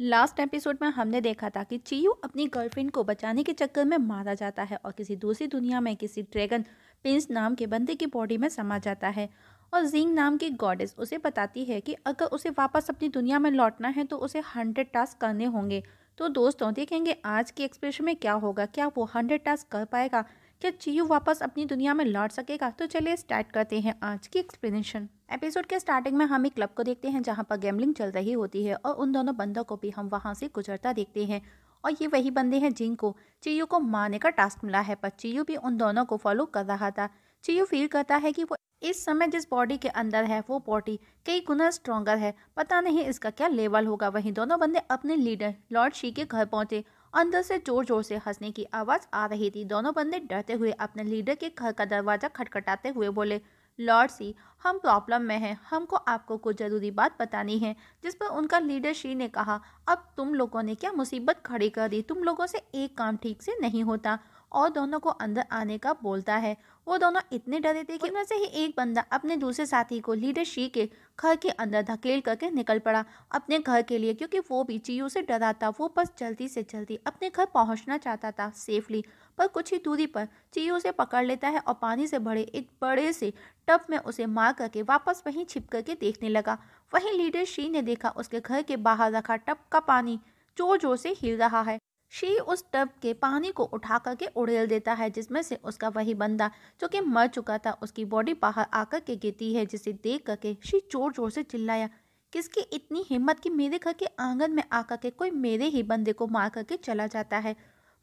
Last episode में हमने देखा था कि चियू अपनी गर्लफ्रेंड को बचाने के चक्कर में मारा जाता है और किसी दूसरी दुनिया में किसी ड्रैगन प्रिंस नाम के बंदे की बॉडी में समा जाता है। और जिंग नाम की गॉडेस उसे बताती है कि अगर उसे वापस अपनी दुनिया में लौटना है तो उसे 100 टास्क करने होंगे। तो दोस्तों देखेंगे आज के एक्सप्रेशन में क्या होगा, क्या वो 100 टास्क कर पाएगा, क्या चियू वापस अपनी दुनिया में लौट सकेगा। तो चलिए स्टार्ट करते हैं आज की एक्सप्लेनेशन। एपिसोड के स्टार्टिंग में हम एक क्लब को देखते हैं जहां पर गैम्बलिंग चल रही होती है और उन दोनों बंदों को भी हम वहां से गुजरता देखते हैं। और ये वही बंदे हैं जिनको चियू को मारने का टास्क मिला है, पर चियू भी उन दोनों को फॉलो कर रहा था। चियू फील करता है कि वो इस समय जिस बॉडी के अंदर है वो बॉडी कई गुना स्ट्रॉन्गर है, पता नहीं इसका क्या लेवल होगा। वहीं दोनों बंदे अपने लीडर लॉर्ड शी के घर पहुंचे। अंदर से जोर जोर से हंसने की आवाज आ रही थी। दोनों बंदे डरते हुए अपने लीडर के घर का दरवाजा खटखटाते हुए बोले, लॉर्ड सी, हम प्रॉब्लम में हैं, हमको आपको कुछ ज़रूरी बात बतानी है। जिस पर उनका लीडर शी ने कहा, अब तुम लोगों ने क्या मुसीबत खड़ी कर दी, तुम लोगों से एक काम ठीक से नहीं होता। और दोनों को अंदर आने का बोलता है। वो दोनों इतने डरे थे कि उनमें से ही एक बंदा अपने दूसरे साथी को लीडर शी के घर के अंदर धकेल करके निकल पड़ा अपने घर के लिए, क्योंकि वो भी चियू से डरा था। वो बस जल्दी से जल्दी अपने घर पहुंचना चाहता था सेफली। पर कुछ ही दूरी पर चियू उसे पकड़ लेता है और पानी से भरे एक बड़े से टब में उसे मार करके वापस वहीं छिप करके देखने लगा। वहीं लीडर शी ने देखा उसके घर के बाहर रखा टब का पानी जोर जोर से हिल रहा है। शी उस टब के पानी को उठा करके उड़ेल देता है, जिसमें से उसका वही बंदा जो कि मर चुका था उसकी बॉडी बाहर आकर के गिरती है, जिसे देख करके शी जोर जोर से चिल्लाया, किसकी इतनी हिम्मत कि मेरे घर के आंगन में आकर के कोई मेरे ही बंदे को मार करके चला जाता है।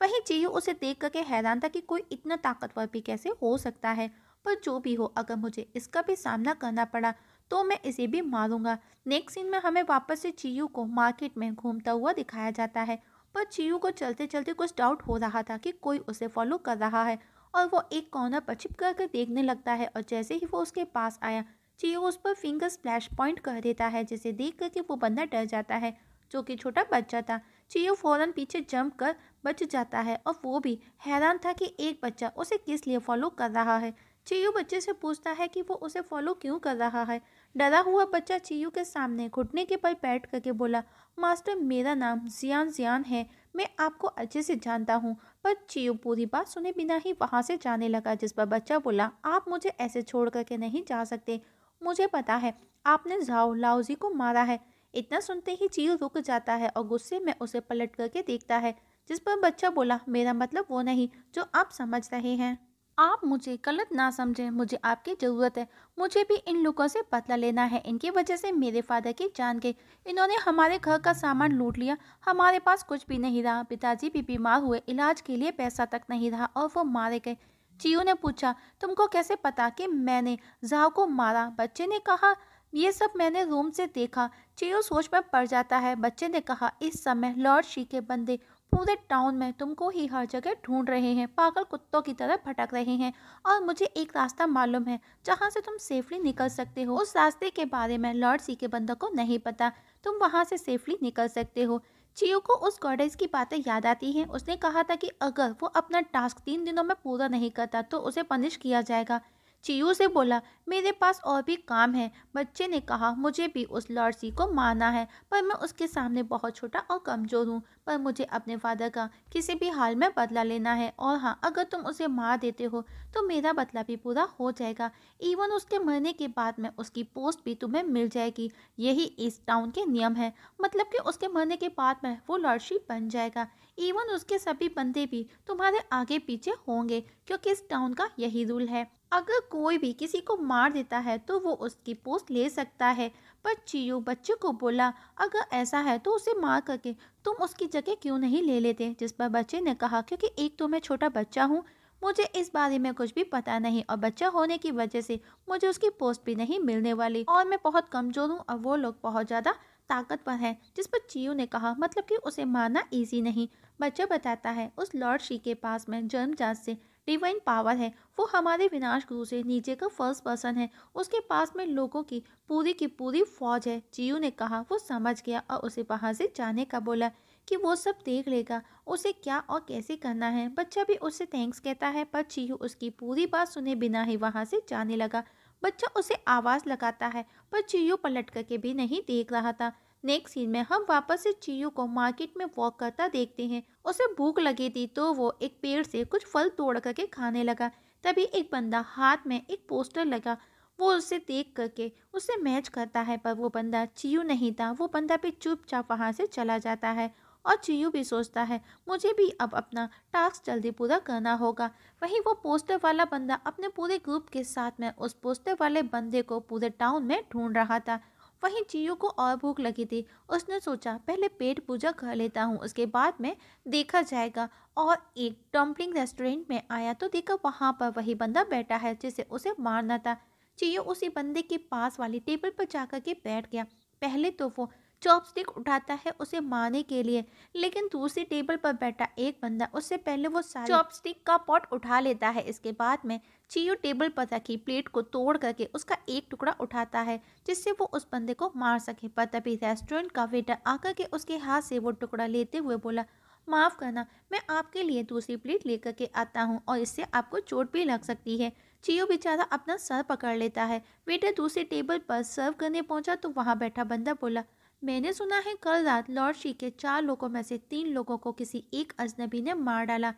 वहीं चियू उसे देख करके हैरान था कि कोई इतना ताकतवर भी कैसे हो सकता है। पर जो भी हो, अगर मुझे इसका भी सामना करना पड़ा तो मैं इसे भी मारूंगा। नेक्स्ट सीन में हमें वापस से चियू को मार्केट में घूमता हुआ दिखाया जाता है। पर चियू को चलते चलते कुछ डाउट हो रहा था कि कोई उसे फॉलो कर रहा है, और वो एक कॉर्नर पर छिप कर देखने लगता है। और जैसे ही वो उसके पास आया, चियू उस पर फिंगर स्प्लैश पॉइंट कर देता है, जिसे देख करके वो बंदा डर जाता है जो कि छोटा बच्चा था। चियू फौरन पीछे जंप कर बच जाता है और वो भी हैरान था कि एक बच्चा उसे किस लिए फॉलो कर रहा है। चियू बच्चे से पूछता है कि वो उसे फॉलो क्यों कर रहा है। डरा हुआ बच्चा चियू के सामने घुटने के बल बैठ करके बोला, मास्टर मेरा नाम जियान जियान है, मैं आपको अच्छे से जानता हूँ। पर चियू पूरी बात सुने बिना ही वहाँ से जाने लगा, जिस पर बच्चा बोला, आप मुझे ऐसे छोड़ करके नहीं जा सकते, मुझे पता है आपने झाओ लाओजी को मारा है। इतना सुनते ही चियू रुक जाता है और गुस्से में उसे पलट करके देखता है, जिस पर बच्चा बोला, मेरा मतलब वो नहीं जो आप समझ रहे हैं। आप मुझे गलत ना समझें, मुझे आपकी ज़रूरत है। मुझे भी इन लोगों से बदला लेना है। इनकी वजह से मेरे फादर की जान गई। इन्होंने हमारे घर का सामान लूट लिया। हमारे पास कुछ भी नहीं रहा। पिताजी भी बीमार हुए, इलाज के लिए पैसा तक नहीं रहा और वो मारे गए। चियो ने पूछा, तुमको कैसे पता कि मैंने जाओ को मारा? बच्चे ने कहा, ये सब मैंने रूम से देखा। चियो सोच में पड़ जाता है। बच्चे ने कहा, इस समय लॉर्ड शी के बंदे पूरे टाउन में तुमको ही हर जगह ढूंढ रहे हैं, पागल कुत्तों की तरह भटक रहे हैं। और मुझे एक रास्ता मालूम है जहां से तुम सेफली निकल सकते हो। उस रास्ते के बारे में लॉर्ड सी के बंदों को नहीं पता, तुम वहां से सेफली निकल सकते हो। चियो को उस गॉडेस की बातें याद आती हैं। उसने कहा था कि अगर वो अपना टास्क 3 दिनों में पूरा नहीं करता तो उसे पनिश किया जाएगा। चियो से बोला, मेरे पास और भी काम है। बच्चे ने कहा, मुझे भी उस लॉर्ड सी को मारना है, पर मैं उसके सामने बहुत छोटा और कमजोर हूँ। पर मुझे अपने फादर का किसी भी हाल में बदला लेना है। और हाँ, अगर तुम उसे मार देते हो तो मेरा बदला भी पूरा हो जाएगा। इवन उसके मरने के बाद में उसकी पोस्ट भी तुम्हें मिल जाएगी। यही इस टाउन के नियम है। मतलब कि उसके मरने के बाद में वो लॉर्डशिप बन जाएगा। इवन उसके सभी बंदे भी तुम्हारे आगे पीछे होंगे, क्योंकि इस टाउन का यही रूल है। अगर कोई भी किसी को मार देता है तो वो उसकी पोस्ट ले सकता है। पर चियो बच्चे को बोला, अगर ऐसा है तो उसे मार करके तुम उसकी जगह क्यों नहीं ले लेते? जिस पर बच्चे ने कहा, क्योंकि एक तो मैं छोटा बच्चा हूँ, मुझे इस बारे में कुछ भी पता नहीं, और बच्चा होने की वजह से मुझे उसकी पोस्ट भी नहीं मिलने वाली, और मैं बहुत कमजोर हूँ और वो लोग बहुत ज़्यादा ताकतवर हैं। जिस पर चियो ने कहा, मतलब कि उसे मारना ईजी नहीं। बच्चा बताता है, उस लॉर्ड शी के पास में जन्मजात से डिवाइन पावर है। वो हमारे विनाश गुरु से नीचे का फर्स्ट पर्सन है। उसके पास में लोगों की पूरी फौज है। चियो ने कहा, वो समझ गया और उसे वहां से जाने का बोला कि वो सब देख लेगा, उसे क्या और कैसे करना है। बच्चा भी उससे थैंक्स कहता है, पर चियो उसकी पूरी बात सुने बिना ही वहां से जाने लगा। बच्चा उसे आवाज लगाता है, पर चियो पलट करके भी नहीं देख रहा था। नेक्स्ट सीन में हम वापस से चीयू को मार्केट में वॉक करता देखते हैं। उसे भूख लगी थी तो वो एक पेड़ से कुछ फल तोड़ करके खाने लगा। तभी एक बंदा हाथ में एक पोस्टर लगा, वो उसे देख करके उससे मैच करता है, पर वो बंदा चीयू नहीं था। वो बंदा भी चुपचाप वहां से चला जाता है और चीयू भी सोचता है मुझे भी अब अपना टास्क जल्दी पूरा करना होगा। वहीं वो पोस्टर वाला बंदा अपने पूरे ग्रुप के साथ में उस पोस्टर वाले बंदे को पूरे टाउन में ढूंढ रहा था। वहीं चियो को और भूख लगी थी। उसने सोचा पहले पेट पूजा कर लेता हूँ, उसके बाद में देखा जाएगा। और एक डम्पलिंग रेस्टोरेंट में आया तो देखा वहां पर वही बंदा बैठा है जिसे उसे मारना था। चियो उसी बंदे के पास वाली टेबल पर जाकर के बैठ गया। पहले तो वो चॉपस्टिक उठाता है उसे मारने के लिए, लेकिन दूसरी टेबल पर बैठा एक बंदा उससे पहले वो सारे चॉपस्टिक का पॉट उठा लेता है। इसके बाद में चियो टेबल पर रखी प्लेट को तोड़ करके उसका एक टुकड़ा उठाता है जिससे वो उस बंदे को मार सके। पर तभी रेस्टोरेंट का वेटर आकर के उसके हाथ से वो टुकड़ा लेते हुए बोला, माफ करना, मैं आपके लिए दूसरी प्लेट लेकर के आता हूँ और इससे आपको चोट भी लग सकती है। चियो बेचारा अपना सर पकड़ लेता है। वेटर दूसरी टेबल पर सर्व करने पहुंचा तो वहां बैठा बंदा बोला, मैंने सुना है कल रात लॉर्ड शी के 4 लोगों में से 3 लोगों को किसी एक अजनबी ने मार डाला।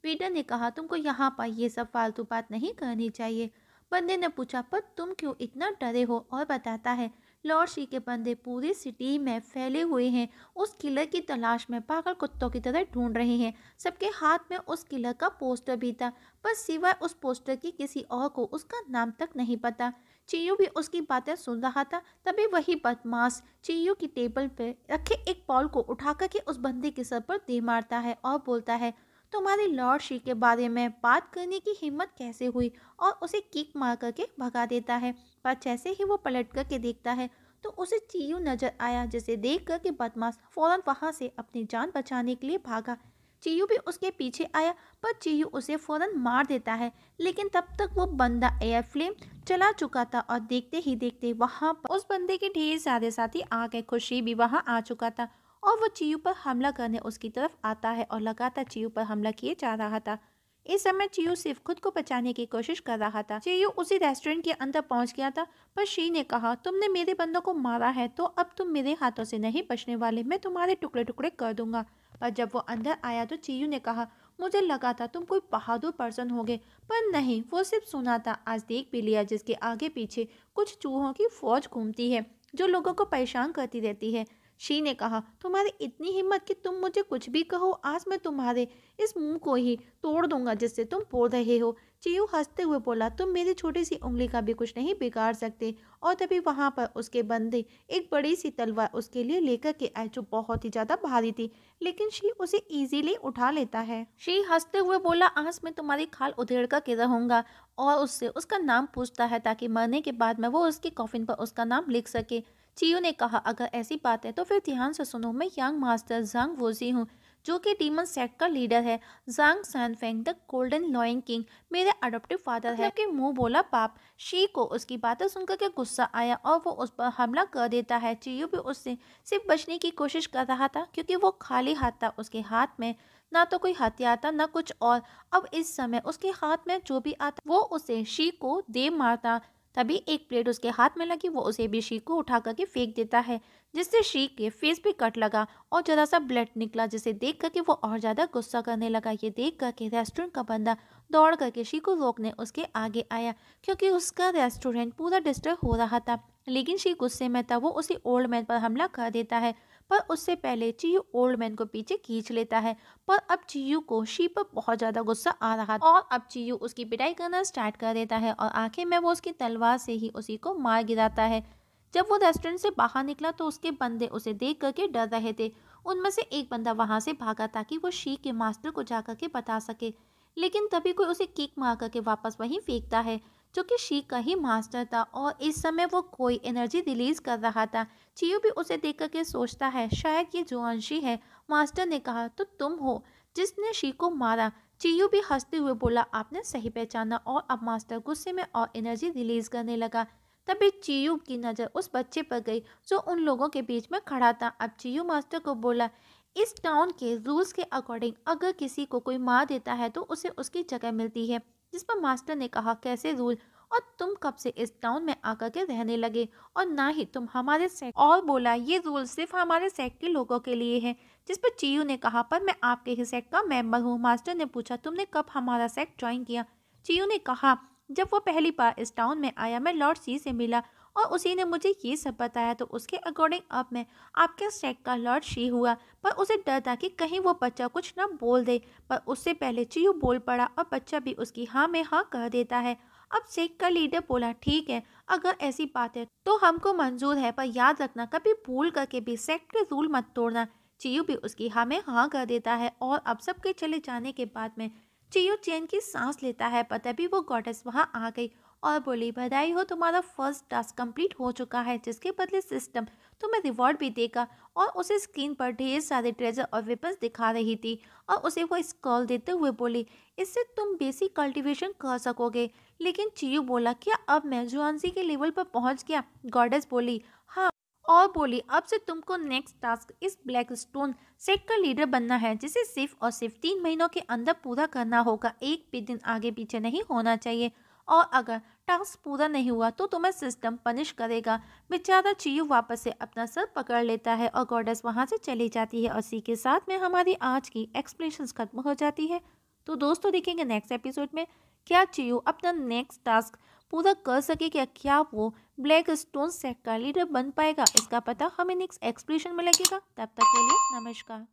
वेटर ने कहा, तुमको यहाँ पर ये सब फालतू बात नहीं करनी चाहिए। बंदे ने पूछा, पर तुम क्यों इतना डरे हो? और बताता है, लॉर्ड शी के बंदे पूरी सिटी में फैले हुए हैं, उस किलर की तलाश में पागल कुत्तों की तरह ढूंढ रहे हैं। सबके हाथ में उस किलर का पोस्टर भी था, पर सिवाय उस पोस्टर की किसी और को उसका नाम तक नहीं पता। चियो भी उसकी बातें सुन रहा था। तभी वही बदमाश चियो की टेबल पर रखे एक बॉल को उठा करके उस बंदे के सर पर दे मारता है और बोलता है, तुम्हारी लॉर्ड शी के बारे में बात करने की हिम्मत कैसे हुई? और उसे किक मार करके भगा देता है। पर जैसे ही वो पलट करके देखता है तो उसे चियो नजर आया, जिसे देख कर के बदमाश फौरन वहां से अपनी जान बचाने के लिए भागा। चियो भी उसके पीछे आया, पर चियो उसे फौरन मार देता है। लेकिन तब तक वो बंदा एयर फ्लेम चला चुका था और देखते ही देखते वहां पर उस बंदे के ढेर सारे साथी आ गए। खुशी भी वहां आ चुका था और वो चियो पर हमला करने उसकी तरफ आता है और लगातार चियो पर हमला किए जा रहा था। इस समय चियो सिर्फ खुद को बचाने की कोशिश कर रहा था। चियो उसी रेस्टोरेंट के अंदर पहुंच गया था, पर शी ने कहा, तुमने मेरे बंदों को मारा है तो अब तुम मेरे हाथों से नहीं बचने वाले, मैं तुम्हारे टुकड़े टुकड़े कर दूंगा। पर जब वो अंदर आया तो चियो ने कहा, मुझे लगा था तुम कोई बहादुर पर्सन होगे, पर नहीं, वो सिर्फ सुना था। आज देख भी लिया, जिसके आगे पीछे कुछ चूहों की फौज घूमती है जो लोगों को परेशान करती रहती है। शी ने कहा, तुम्हारी इतनी हिम्मत कि तुम मुझे कुछ भी कहो, आज मैं तुम्हारे इस मुंह को ही तोड़ दूंगा जिससे तुम बोल रहे हो। चियो हंसते हुए बोला, तुम मेरी छोटी सी उंगली का भी कुछ नहीं बिगाड़ सकते। और तभी वहां पर उसके बंदे एक बड़ी सी तलवार उसके लिए लेकर के आए जो बहुत ही ज्यादा भारी थी, लेकिन शी उसे इजीली उठा लेता है। शी हंसते हुए बोला, आज मैं तुम्हारी खाल उधेड़ कर रहूंगा। और उससे उसका नाम पूछता है ताकि मरने के बाद में वो उसके कॉफिन पर उसका नाम लिख सके। चियो ने कहा, अगर ऐसी बात है तो फिर ध्यान से सुनो, मैं यंग मास्टर जांग वोजी हूँ जो कि डीमन सेक्ट का लीडर है। जांग सैनफेंग द गोल्डन लॉयन किंग मेरे अडॉप्टिव फादर है। के मुंह बोला पाप। शी को उसकी बातें सुनकर के गुस्सा आया और वो उस पर हमला कर देता है। चियो भी उससे सिर्फ बचने की कोशिश कर रहा था क्योंकि वो खाली हाथ था। उसके हाथ में ना तो कोई हथियार था ना कुछ और। अब इस समय उसके हाथ में जो भी आता वो उसे शी को दे मारता। तभी एक प्लेट उसके हाथ में लगी, वो उसे भी शी को उठा करके फेंक देता है, जिससे शी के फेस पे कट लगा और जरा सा ब्लड निकला, जिसे देख करके वो और ज्यादा गुस्सा करने लगा। ये देख करके रेस्टोरेंट का बंदा दौड़ करके शी को रोकने उसके आगे आया क्योंकि उसका रेस्टोरेंट पूरा डिस्टर्ब हो रहा था। लेकिन शी गुस्से में था, वो उसी ओल्ड मैन पर हमला कर देता है, पर उससे पहले चियू ओल्ड मैन को पीछे खींच लेता है। पर अब चियू को शी पर बहुत ज्यादा गुस्सा आ रहा था और अब चियू उसकी पिटाई करना स्टार्ट कर देता है और आखिर में वो उसकी तलवार से ही उसी को मार गिराता है। जब वो रेस्टोरेंट से बाहर निकला तो उसके बंदे उसे देख करके डर रहे थे। उनमें से एक बंदा वहां से भागा ताकि वो शी के मास्टर को जा करके बता सके, लेकिन तभी कोई उसे किक मार करके वापस वहीं फेंकता है जो कि शी का ही मास्टर था और इस समय वो कोई एनर्जी रिलीज कर रहा था। चियो भी उसे देख करके सोचता है, शायद ये जुआनशी है। मास्टर ने कहा, तो तुम हो जिसने शी को मारा। चियो भी हंसते हुए बोला, आपने सही पहचाना। और अब मास्टर गुस्से में और एनर्जी रिलीज करने लगा। तभी चियो की नज़र उस बच्चे पर गई जो उन लोगों के बीच में खड़ा था। अब चियो मास्टर को बोला, इस टाउन के रूल्स के अकॉर्डिंग अगर किसी को कोई मार देता है तो उसे उसकी जगह मिलती है। जिस पर मास्टर ने कहा, कैसे रूल? और तुम कब से इस टाउन में आकर के रहने लगे, और ना ही तुम हमारे सेक्ट। और बोला ये रूल सिर्फ हमारे सेक्ट के लोगों के लिए है। जिस पर चियू ने कहा पर मैं आपके ही सेक्ट का मेंबर हूँ। मास्टर ने पूछा तुमने कब हमारा सेक्ट ज्वाइन किया। चियू ने कहा जब वो पहली बार इस टाउन में आया, मैं लॉर्ड सी से मिला और उसी ने मुझे ये सब बताया, तो उसके अकॉर्डिंग अब मैं आपके सेक्ट का लॉर्ड शी हुआ। पर उसे डर था कि कहीं वो बच्चा कुछ ना बोल दे, पर उससे पहले चियू बोल पड़ा और बच्चा भी उसकी हाँ में हाँ कह देता है। अब सेक्ट का लीडर बोला ठीक है, अगर ऐसी बात है तो हमको मंजूर है, पर याद रखना कभी भूल करके भी सेक्ट के रूल मत तोड़ना। चियू भी उसकी हाँ में हाँ कर देता है और अब सबके चले जाने के बाद में चियू चैन की सांस लेता है, पर तभी वो गॉडेस वहाँ आ गई और बोली बधाई हो, तुम्हारा फर्स्ट टास्क कंप्लीट हो चुका है, जिसके बदले सिस्टम तुम्हें रिवॉर्ड भी देगा। और उसे स्क्रीन पर ढेर सारे ट्रेजर और वेपन्स दिखा रही थी और उसे वो स्कॉल देते हुए बोली इससे तुम बेसिक कल्टीवेशन कर सकोगे। लेकिन चियू बोला क्या अब मैं जुआनजी के लेवल पर पहुंच गया। गॉडेस बोली हाँ, और बोली अब से तुमको नेक्स्ट टास्क इस ब्लैक स्टोन सेट का लीडर बनना है, जिसे सिर्फ और सिर्फ 3 महीनों के अंदर पूरा करना होगा। एक भी दिन आगे पीछे नहीं होना चाहिए, और अगर टास्क पूरा नहीं हुआ तो तुम्हें सिस्टम पनिश करेगा। बेचारा चियू वापस से अपना सर पकड़ लेता है और गॉडेस वहां से चली जाती है और इसी के साथ में हमारी आज की एक्सप्लेनेशंस खत्म हो जाती है। तो दोस्तों देखेंगे नेक्स्ट एपिसोड में क्या चियू अपना नेक्स्ट टास्क पूरा कर सकेगा, क्या वो ब्लैक स्टोन सेट का लीडर बन पाएगा। इसका पता हमें नेक्स्ट एक्सप्लेनेशन में लगेगा। तब तक के लिए नमस्कार।